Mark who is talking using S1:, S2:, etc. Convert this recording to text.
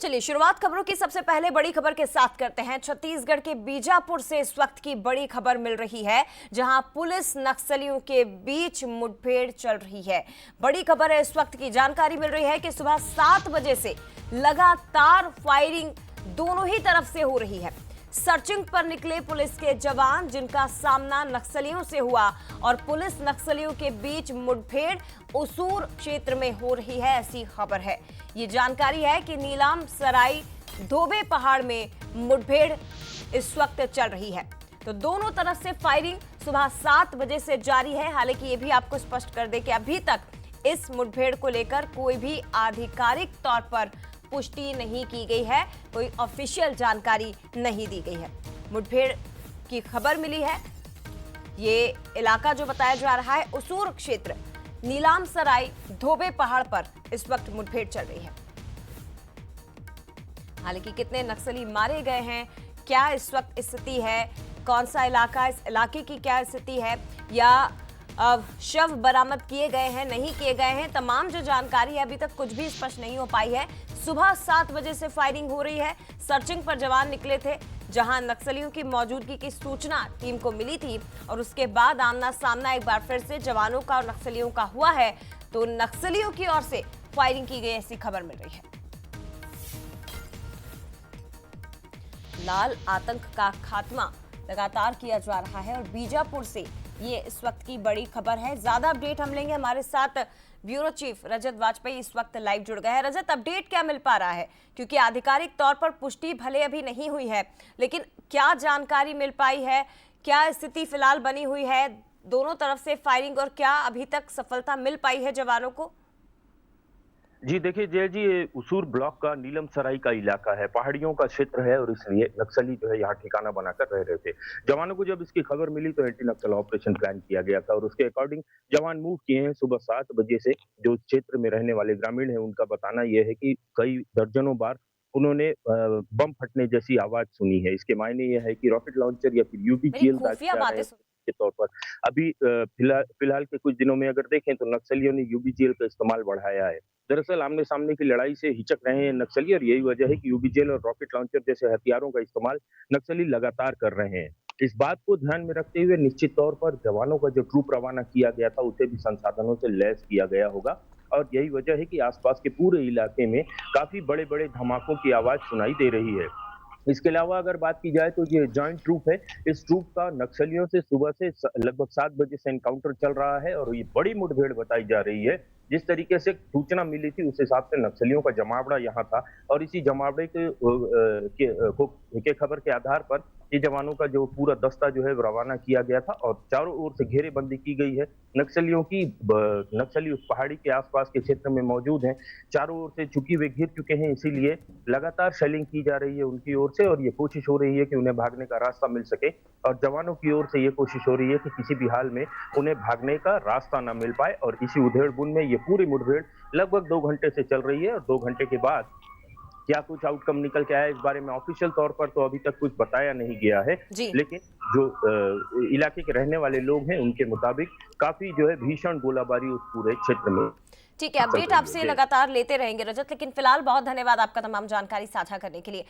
S1: चलिए शुरुआत खबरों की सबसे पहले बड़ी खबर के साथ करते हैं। छत्तीसगढ़ के बीजापुर से इस वक्त की बड़ी खबर मिल रही है, जहां पुलिस नक्सलियों के बीच मुठभेड़ चल रही है। बड़ी खबर है, इस वक्त की जानकारी मिल रही है कि सुबह 7 बजे से लगातार फायरिंग दोनों ही तरफ से हो रही है। सर्चिंग पर निकले पुलिस के जवान, जिनका सामना नक्सलियों से हुआ और पुलिस नक्सलियों के बीच मुठभेड़ उसूर क्षेत्र में हो रही है, ऐसी खबर है। ये जानकारी है कि नीलाम सराई धोबे पहाड़ में मुठभेड़ इस वक्त चल रही है। तो दोनों तरफ से फायरिंग सुबह 7 बजे से जारी है। हालांकि ये भी आपको स्पष्ट कर दे कि अभी तक इस मुठभेड़ को लेकर कोई भी आधिकारिक तौर पर पुष्टि नहीं की गई है, कोई ऑफिशियल जानकारी नहीं दी गई है। मुठभेड़ की खबर मिली है। ये इलाका जो बताया जा रहा है उसूर क्षेत्र नीलाम सराय धोबे पहाड़ पर इस वक्त मुठभेड़ चल रही है। हालांकि कितने नक्सली मारे गए हैं, क्या इस वक्त स्थिति है, कौन सा इलाका, इस इलाके की क्या स्थिति है, या शव बरामद किए गए हैं, नहीं किए गए हैं, तमाम जो जानकारी है अभी तक कुछ भी स्पष्ट नहीं हो पाई है। सुबह 7 बजे से फायरिंग हो रही है। सर्चिंग पर जवान निकले थे, जहां नक्सलियों की मौजूदगी की सूचना टीम को मिली थी और उसके बाद आमना सामना एक बार फिर से जवानों का और नक्सलियों का हुआ है। तो नक्सलियों की ओर से फायरिंग की गई ऐसी खबर मिल रही है। लाल आतंक का खात्मा लगातार किया जा रहा है और बीजापुर से ये इस वक्त की बड़ी खबर है। ज्यादा अपडेट हम लेंगे, हमारे साथ ब्यूरो चीफ रजत वाजपेयी इस वक्त लाइव जुड़ गए हैं। रजत, अपडेट क्या मिल पा रहा है, क्योंकि आधिकारिक तौर पर पुष्टि भले अभी नहीं हुई है, लेकिन क्या जानकारी मिल पाई है, क्या स्थिति फिलहाल बनी हुई है, दोनों तरफ से फायरिंग, और क्या अभी तक सफलता मिल पाई है जवानों को?
S2: जी देखिए जय जी, ये उसूर ब्लॉक का नीलम सराई का इलाका है, पहाड़ियों का क्षेत्र है और इसलिए नक्सली जो है यहाँ ठिकाना बनाकर रह रहे थे। जवानों को जब इसकी खबर मिली तो एंटी नक्सल ऑपरेशन प्लान किया गया था और उसके अकॉर्डिंग जवान मूव किए हैं। सुबह 7 बजे से जो क्षेत्र में रहने वाले ग्रामीण हैं उनका बताना यह है कि कई दर्जनों बार उन्होंने बम फटने जैसी आवाज सुनी है। इसके मायने यह है कि रॉकेट लॉन्चर या फिर
S1: बड़ी
S2: यूबीजीएल दागे
S1: खुफिया
S2: जा रहे
S1: बातें
S2: हैं के तौर पर। अभी फिलहाल फिलहाल के कुछ दिनों में अगर देखें तो नक्सलियों ने यूबीजीएल का इस्तेमाल बढ़ाया है। दरअसल आमने-सामने की लड़ाई से हिचक रहे हैं नक्सली और यही वजह है कि यूबीजेल और रॉकेट लॉन्चर जैसे हथियारों का इस्तेमाल नक्सली लगातार कर रहे हैं। इस बात को ध्यान में रखते हुए निश्चित तौर पर जवानों का जो ट्रूप रवाना किया गया था, उसे भी संसाधनों से लैस किया गया होगा और यही वजह है कि आसपास के पूरे इलाके में काफ़ी बड़े-बड़े धमाकों की आवाज़ सुनाई दे रही है। इसके अलावा अगर बात की जाए तो ये जॉइंट ट्रूप है। इस ट्रूप का नक्सलियों से सुबह से लगभग 7 बजे से एनकाउंटर चल रहा है और ये बड़ी मुठभेड़ बताई जा रही है। जिस तरीके से सूचना मिली थी उस हिसाब से नक्सलियों का जमावड़ा यहाँ था और इसी जमावड़े के खबर के आधार पर ये जवानों का जो पूरा दस्ता जो है वो रवाना किया गया था और चारों ओर से घेरेबंदी की गई है। नक्सली उस पहाड़ी के आसपास के क्षेत्र में मौजूद हैं। चारों ओर से चुकी हुए घिर चुके हैं, इसीलिए लगातार शेलिंग की जा रही है उनकी ओर से और ये कोशिश हो रही है कि उन्हें भागने का रास्ता मिल सके और जवानों की ओर से ये कोशिश हो रही है कि किसी भी हाल में उन्हें भागने का रास्ता ना मिल पाए और इसी उधेड़-बुन में ये पूरी मुठभेड़ लगभग 2 घंटे से चल रही है और 2 घंटे के बाद क्या कुछ आउटकम निकल के आया इस बारे में ऑफिशियल तौर पर तो अभी तक कुछ बताया नहीं गया है।
S1: जी
S2: लेकिन जो इलाके के रहने वाले लोग हैं उनके मुताबिक काफ़ी जो है भीषण गोलाबारी उस पूरे क्षेत्र में
S1: ठीक है,
S2: चल
S1: अपडेट
S2: रही
S1: आपसे
S2: है।
S1: लगातार लेते रहेंगे रजत, लेकिन फिलहाल बहुत धन्यवाद आपका तमाम जानकारी साझा करने के लिए।